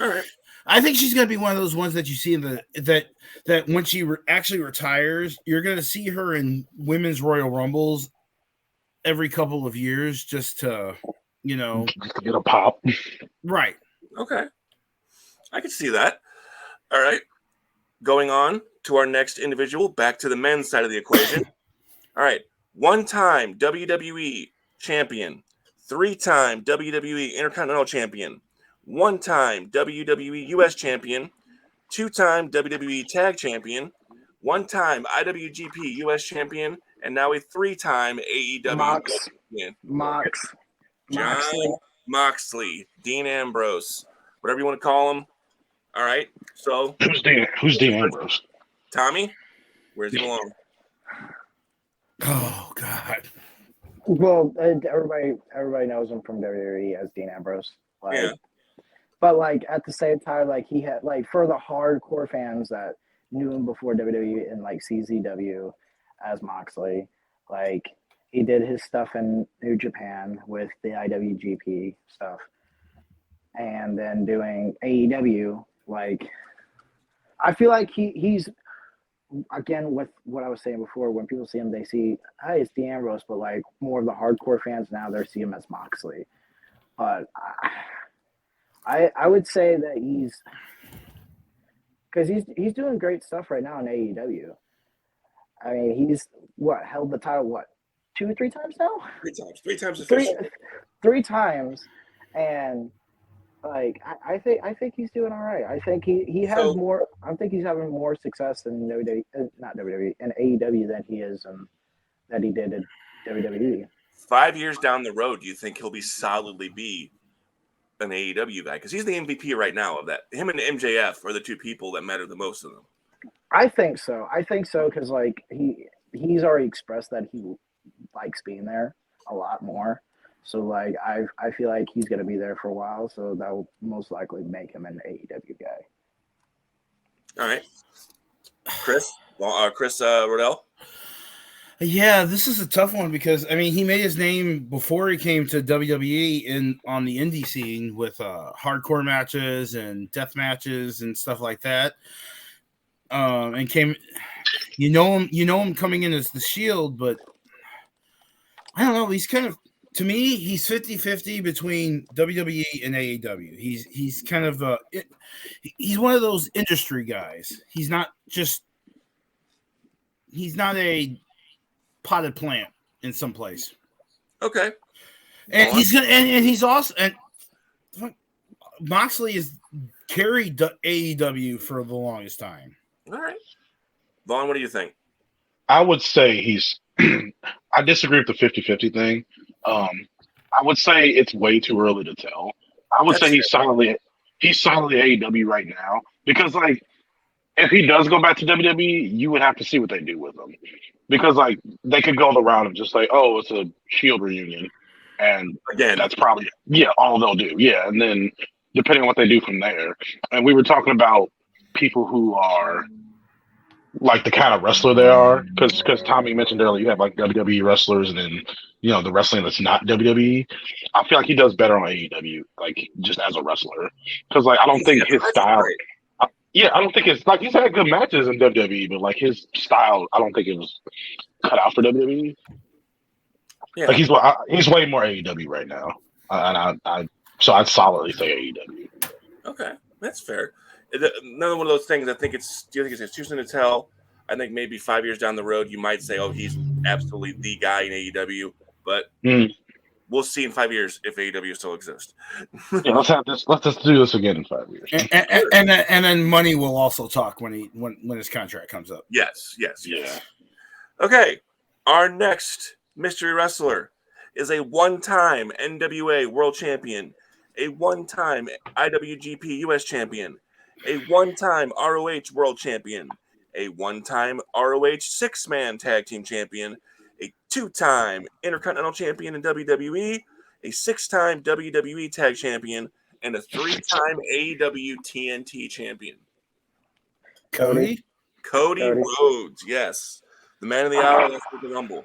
all right, I think she's going to be one of those ones that you see in that when she actually retires, you're going to see her in women's Royal Rumbles every couple of years, just to just to get a pop. Right. Okay, I can see that. All right, going on to our next individual, back to the men's side of the equation. All right. 1-time WWE champion, 3-time WWE Intercontinental champion, 1-time WWE US champion, 2-time WWE Tag champion, 1-time IWGP US champion, and now a 3-time AEW champion. Jon Moxley, Dean Ambrose, whatever you want to call him. All right. So who's Dean Ambrose? Tommy, where's he belong? Oh God. Well, everybody knows him from WWE as Dean Ambrose. Yeah. But at the same time, he had for the hardcore fans that knew him before WWE and CZW as Moxley, he did his stuff in New Japan with the IWGP stuff, and then doing AEW. I feel like he's. Again, with what I was saying before, when people see him, they see, hey, it's Dean Ambrose, but more of the hardcore fans now, they see him as Moxley. But I would say that because he's doing great stuff right now in AEW. I mean, he's held the title 2 or 3 times now? 3 times officially. 3 times, and I think he's doing all right. I think he has more. I think he's having more success in not WWE, in AEW than he is that he did in WWE. 5 years down the road, do you think he'll be solidly be an AEW guy? Because he's the MVP right now of that. Him and MJF are the 2 people that matter the most to them. I think so. Because he's already expressed that he likes being there a lot more. So I feel like he's going to be there for a while, so that will most likely make him an AEW guy. All right, Chris Rodell. Yeah, this is a tough one because he made his name before he came to WWE on the indie scene with hardcore matches and death matches and stuff like that. And came, him coming in as the Shield, but I don't know. He's kind of. To me, he's 50-50 between WWE and AEW. He's kind of he's one of those industry guys. He's not a potted plant in some place. Okay. And he's also Moxley has carried AEW for the longest time. All right. Vaughn, what do you think? I would say he's I disagree with the 50-50 thing. I would say it's way too early to tell. I would say he's solidly AEW right now because if he does go back to WWE, you would have to see what they do with him because they could go the route of just oh, it's a Shield reunion, and again that's probably all they'll do. Yeah, and then depending on what they do from there. And we were talking about people who are the kind of wrestler they are, because Tommy mentioned earlier you have WWE wrestlers and then the wrestling that's not WWE. I feel like he does better on AEW, just as a wrestler, because I don't think his style. I don't think it's he's had good matches in WWE, but his style, I don't think it was cut out for WWE. Yeah, he's way more AEW right now, so I'd solidly say AEW. Okay, that's fair. Another one of those things. Do you think it's too soon to tell? I think maybe 5 years down the road, you might say, "Oh, he's absolutely the guy in AEW." But we'll see in 5 years if AEW still exists. Let's have this. Let's just do this again in 5 years. And then money will also talk when his contract comes up. Yes. Yeah. Okay, our next mystery wrestler is a one-time NWA World Champion, a one-time IWGP US Champion, a one-time ROH World Champion, a one-time ROH six-man tag team champion, a two-time Intercontinental Champion in WWE, a six-time WWE Tag Champion, and a three-time AEW TNT Champion. Cody? Cody Rhodes, yes. The man of the hour, that's the Rumble.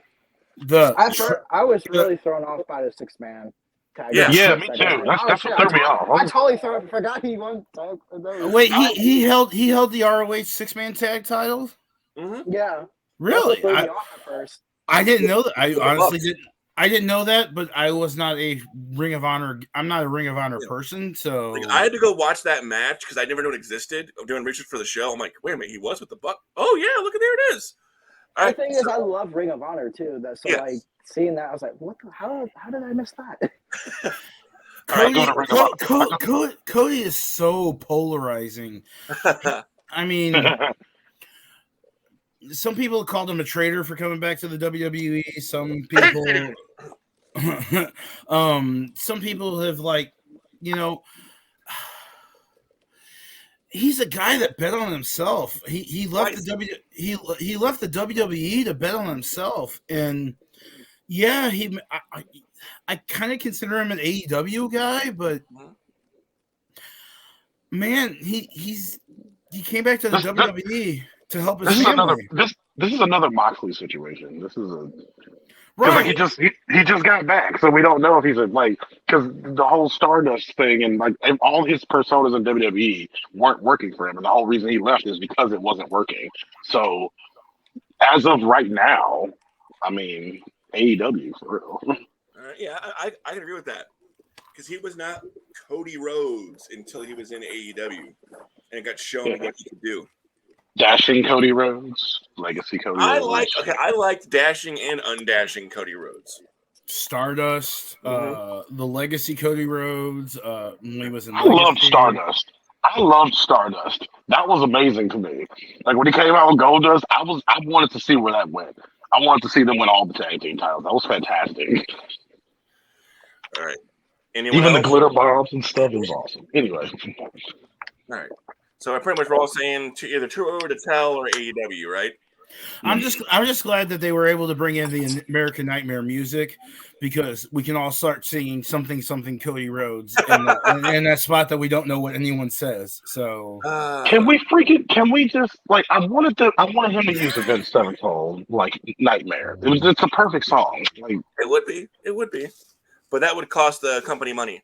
I was really thrown off by the six-man tag. Yeah, me too. That's what threw me off. I totally forgot he won. Wait, he held the ROH six-man tag titles? Mm-hmm. Yeah. Really? Threw me off at first. I didn't know that. I honestly didn't. I didn't know that, but I was not a Ring of Honor. I'm not a Ring of Honor person, so like, I had to go watch that match because I never knew it existed. I'm doing research for the show. I'm like, wait a minute, he was with the Buck. Oh yeah, look at there it is. The thing is, I love Ring of Honor too. Like seeing that, I was like, what? How did I miss that? Cody is so polarizing. I mean. Some people called him a traitor for coming back to the WWE. Some people have he's a guy that bet on himself. He left he left the WWE to bet on himself, and yeah, I kind of consider him an AEW guy, but man, he came back to the WWE. To help his family. This is another Moxley situation. This is right. He just got back, so we don't know if he's because the whole Stardust thing and all his personas in WWE weren't working for him, and the whole reason he left is because it wasn't working. So as of right now, I mean AEW for real. Yeah, I can agree with that because he was not Cody Rhodes until he was in AEW and got shown what he could do. Dashing Cody Rhodes, Legacy Cody Rhodes. I liked dashing and undashing Cody Rhodes. Stardust, the Legacy Cody Rhodes. When he was in I loved Stardust. That was amazing to me. Like when he came out with Goldust, I wanted to see where that went. I wanted to see them win all the tag team titles. That was fantastic. All right. Even the glitter bombs and stuff, it was awesome. Anyway. All right. So pretty much we're all saying either True Over to Tell or AEW, right? I'm just glad that they were able to bring in the American Nightmare music because we can all start singing something Cody Rhodes in that spot that we don't know what anyone says. So can we just I wanted him to use the Vince Sevenfold Nightmare. It's a perfect song. It would be, but that would cost the company money,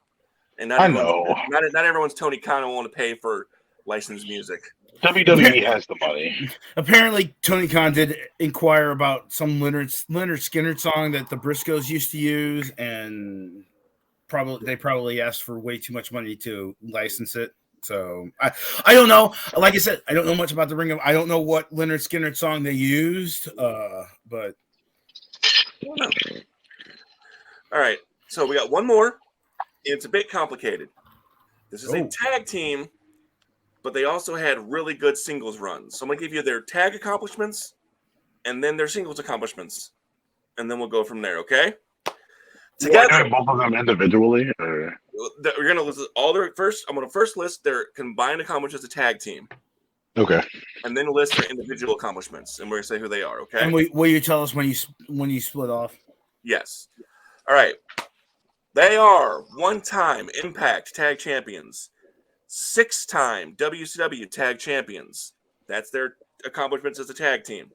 and I know not everyone's Tony Khan will want to pay for licensed music. WWE has the money. Apparently, Tony Khan did inquire about some Leonard Skinner song that the Briscoes used to use, and they probably asked for way too much money to license it. So I don't know. Like I said, I don't know much about the Ring of. I don't know what Leonard Skinner song they used, but. All right, so we got one more. It's a bit complicated. This is a tag team. But they also had really good singles runs. So I'm going to give you their tag accomplishments and then their singles accomplishments. And then we'll go from there, okay? Together. Both of them individually? Or? We're going to list all their first. I'm going to first list their combined accomplishments as a tag team. Okay. And then list their individual accomplishments. And we're going to say who they are, okay? And will you tell us when you split off? Yes. All right. They are one-time Impact Tag Champions. 6-time WCW Tag Champions. That's their accomplishments as a tag team.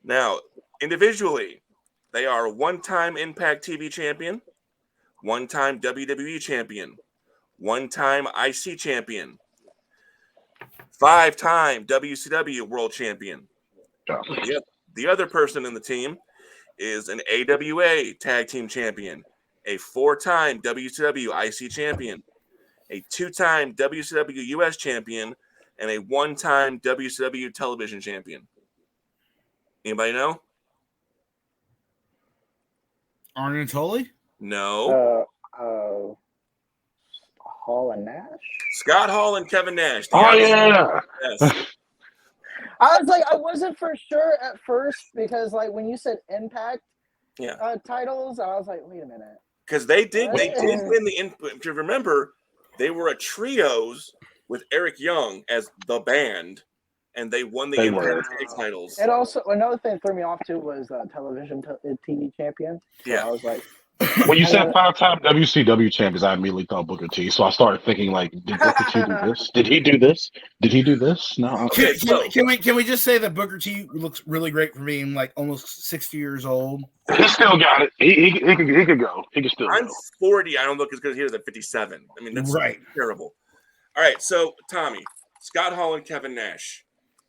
Now, individually, they are one-time Impact TV Champion, one-time WWE Champion, one-time IC Champion, 5-time WCW World Champion. The other person in the team is an AWA Tag Team Champion, a 4-time WCW IC Champion, a 2-time WCW US Champion, and a 1-time WCW Television Champion. Anybody know? Arn and Tully? No. Hall and Nash? Scott Hall and Kevin Nash. Yeah. Yes. I was I wasn't for sure at first because when you said Impact, titles. I was like, wait a minute. Because they did win the input. If you remember, they were a trios with Eric Young as the band, and they won the Impact titles. And also another thing that threw me off too was television TV champion. So Yeah, I was like, when you said 5-time WCW champions, I immediately thought Booker T. So I started thinking, like, did Booker T do this? Did he do this? Did he do this? No. Can we just say that Booker T looks really great for being like almost 60 years old? He still got it. He could go. He could still I'm go. 40. I don't look as good as he is at 57. I mean, that's terrible. All right, so Tommy, Scott Hall and Kevin Nash,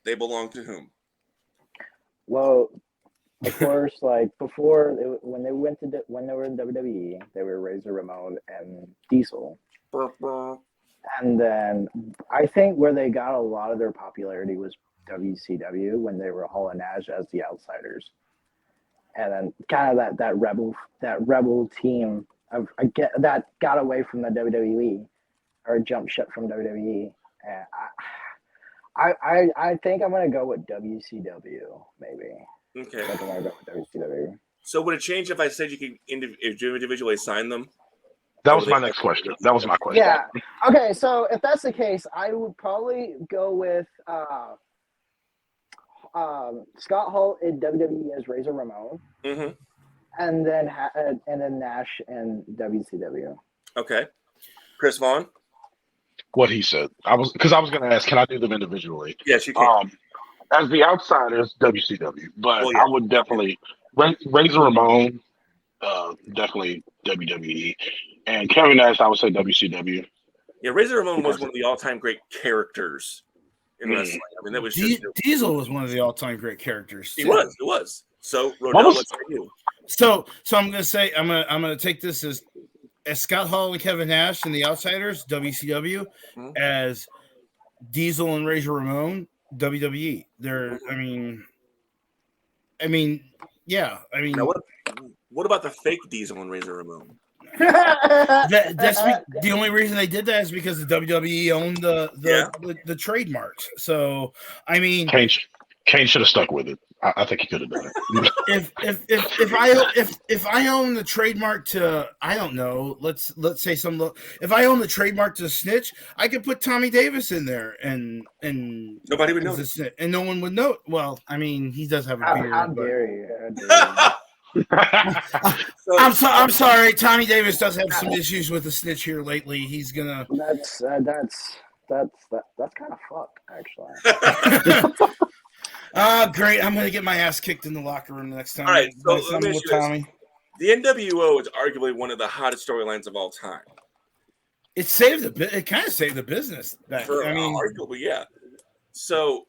they belong to whom? Well, of course, like before, when they were in WWE, they were Razor Ramon and Diesel. And then I think where they got a lot of their popularity was WCW when they were Hall and Nash as the Outsiders. And then kind of that rebel team that got away from the WWE or jumped ship from WWE. And I think I'm gonna go with WCW maybe. Okay. I think I'm gonna go with WCW. So would it change if I said you could individually sign them? That was my next question. That was my question. Yeah. Okay. So if that's the case, I would probably go with Scott Hall in WWE as Razor Ramon, and then Nash in WCW. Okay. Chris Vaughn. What he said. I was going to ask, can I do them individually? Yes, you can. As the Outsiders, WCW, but I would definitely Razor Ramon, definitely WWE, and Kevin Nash, I would say WCW. Yeah, Razor Ramon was one of the all-time great characters in wrestling. I mean, that was Diesel was one of the all-time great characters. He was. So, Rodell, let's say you. So I'm gonna say I'm gonna take this as Scott Hall and Kevin Nash and the Outsiders, WCW, as Diesel and Razor Ramon, WWE. They're, I mean, yeah. I mean, now what about the fake Diesel and Razor Ramon? That's the only reason they did that is because the WWE owned the trademarks. So, I mean, Kane should have stuck with it. I think he could have done it. if I own the trademark to, I don't know, let's say if I own the trademark to Snitch, I could put Tommy Davis in there and nobody would know and no one would know. Well, I mean, he does have a beard. How dare you? I'm sorry. Tommy Davis does have some issues with the Snitch here lately. He's gonna. That's kind of fucked, actually. Great. I'm going to get my ass kicked in the locker room next time. All right, so let me with Tommy. The NWO is arguably one of the hottest storylines of all time. It kind of saved the business. Arguably, yeah. So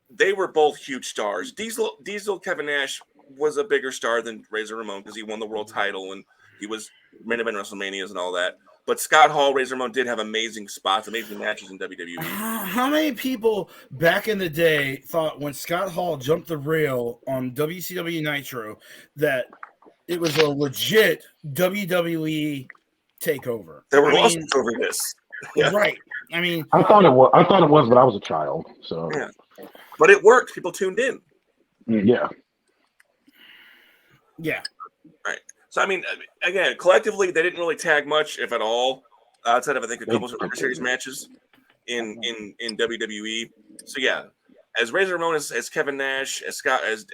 they were both huge stars. Diesel Kevin Nash was a bigger star than Razor Ramon because he won the world title and he was main event WrestleManias and all that. But Scott Hall, Razor Ramon did have amazing spots, amazing matches in WWE. How many people back in the day thought when Scott Hall jumped the rail on WCW Nitro that it was a legit WWE takeover? There were lawsuits over this. Yeah. Right. I mean, I thought it was, but I was a child. So yeah. But it worked. People tuned in. Yeah. Yeah. Right. So, I mean, again, collectively, they didn't really tag much, if at all, outside of, I think, a couple of Survivor Series matches in WWE. So, yeah, as Razor Ramon, as Kevin Nash, as Scott, as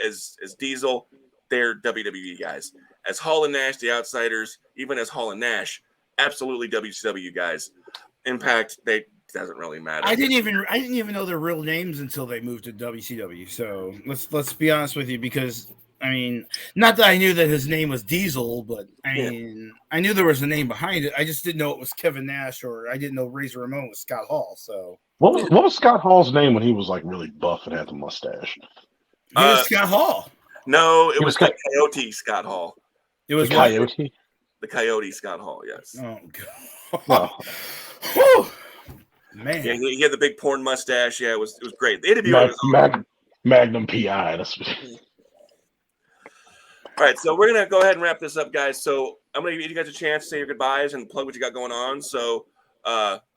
Diesel, they're WWE guys. As Hall and Nash, the Outsiders, even as Hall and Nash, absolutely WCW guys. Impact, doesn't really matter. I didn't even know their real names until they moved to WCW. So let's be honest with you, because I mean, not that I knew that his name was Diesel, but I mean, I knew there was a name behind it. I just didn't know it was Kevin Nash, or I didn't know Razor Ramon was Scott Hall. So what was Scott Hall's name when he was like really buff and had the mustache? He was Scott Hall. No, it was the Coyote Scott Hall. It was the Coyote. The Coyote Scott Hall. Yes. Oh God. Oh. Man. Yeah, he had the big porn mustache. Yeah, it was great. The interview Magnum PI. That's. All right, so we're gonna go ahead and wrap this up, guys. So I'm gonna give you guys a chance to say your goodbyes and plug what you got going on. So,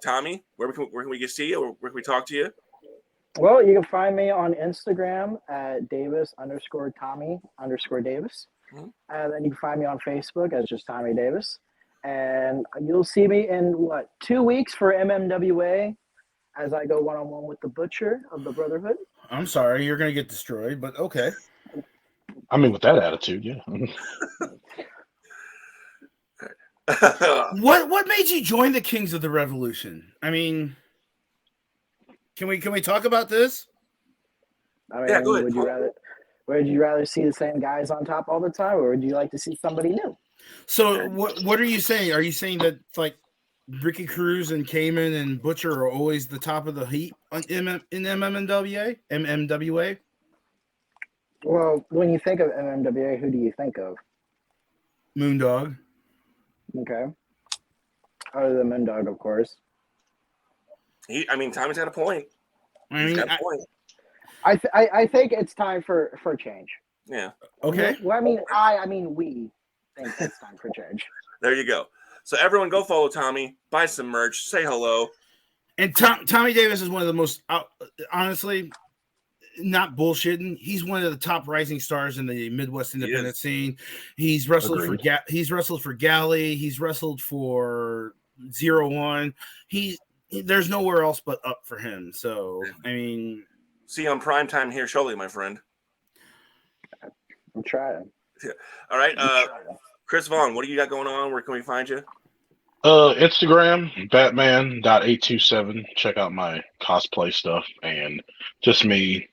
Tommy, where can we see you, or where can we talk to you? Well, you can find me on Instagram at Davis_Tommy_Davis. Mhm. And then you can find me on Facebook as just Tommy Davis. And you'll see me in 2 weeks for MMWA as I go one-on-one with the Butcher of the Brotherhood. I'm sorry, you're gonna get destroyed, but okay. I mean, with that attitude, yeah. What made you join the Kings of the Revolution? I mean, can we talk about this? I mean, Yeah, go ahead. would you rather see the same guys on top all the time, or would you like to see somebody new? So what are you saying? Are you saying that like Ricky Cruz and Cayman and Butcher are always the top of the heap in MMWA? Well, when you think of MMWA, who do you think of? Moondog. Okay. Other than Moondog, of course. Tommy's got a point. I He's mean, got a point. I think it's time for change. Yeah. okay. Well, I mean, we think it's time for change. There you go. So everyone go follow Tommy, buy some merch, say hello. And Tommy Davis is one of the most, honestly, not bullshitting. He's one of the top rising stars in the Midwest independent scene. He's wrestled Agreed. he's wrestled for Galley. He's wrestled for 0-1. There's nowhere else but up for him. So I mean, See you on prime time here shortly, my friend. I'm trying. All right. Chris Vaughn, what do you got going on? Where can we find you? Instagram, Batman.827. Check out my cosplay stuff and just me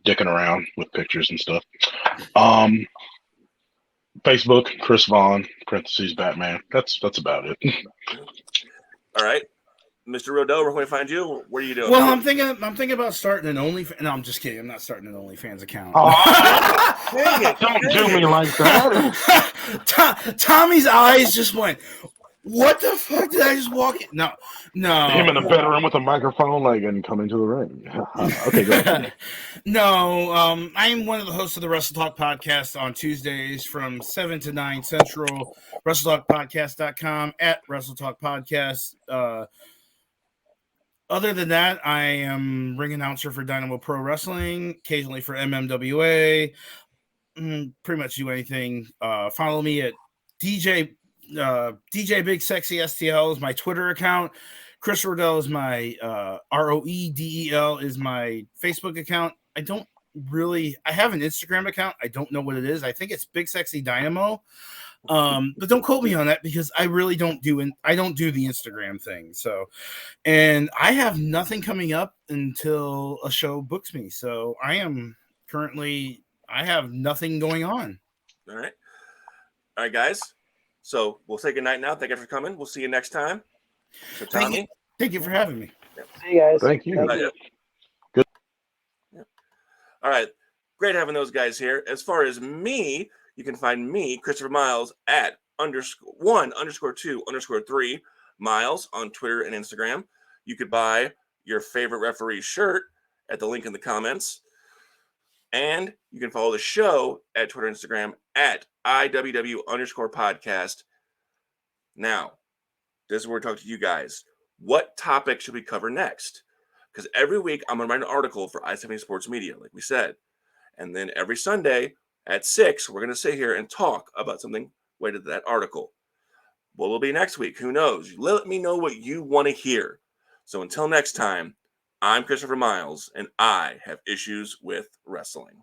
dicking around with pictures and stuff. Facebook, Chris Vaughn, parentheses, Batman. That's about it. All right. Mr. Rodell, where can we find you? What are you doing? well, I'm thinking about starting an OnlyFans. No, I'm just kidding. I'm not starting an OnlyFans account. Dang it. Don't do me like that. Tommy's eyes just went, what the fuck did I just walk in? No. Him in a bedroom with a microphone, and coming to the ring. Okay, go ahead. No, I'm one of the hosts of the Wrestle Talk podcast on Tuesdays from 7 to 9 Central. WrestleTalkPodcast.com at Wrestle Talk Podcast. Other than that, I am ring announcer for Dynamo Pro Wrestling, occasionally for MMWA. Pretty much do anything. Follow me at DJ Big Sexy STL is my Twitter account. Chris Rodell is my ROEDEL is my Facebook account. I have an Instagram account. I don't know what it is. I think it's Big Sexy Dynamo. But don't quote me on that because I really don't do the Instagram thing. So, and I have nothing coming up until a show books me. So I have nothing going on. All right, guys. So we'll say good night now. Thank you for coming. We'll see you next time. So Tommy, Thank you for having me. See you guys. Thank you. Good. Yeah. All right. Great having those guys here. As far as me, you can find me, Christopher Miles, at _1_2_3 Miles on Twitter and Instagram. You could buy your favorite referee shirt at the link in the comments. And you can follow the show at Twitter and Instagram at IWW_podcast. Now, this is where we talk to you guys. What topic should we cover next? Because every week I'm going to write an article for I-70 Sports Media, like we said. And then every Sunday at 6, we're going to sit here and talk about something related to that article. What will be next week? Who knows? Let me know what you want to hear. So until next time, I'm Christopher Miles, and I have issues with wrestling.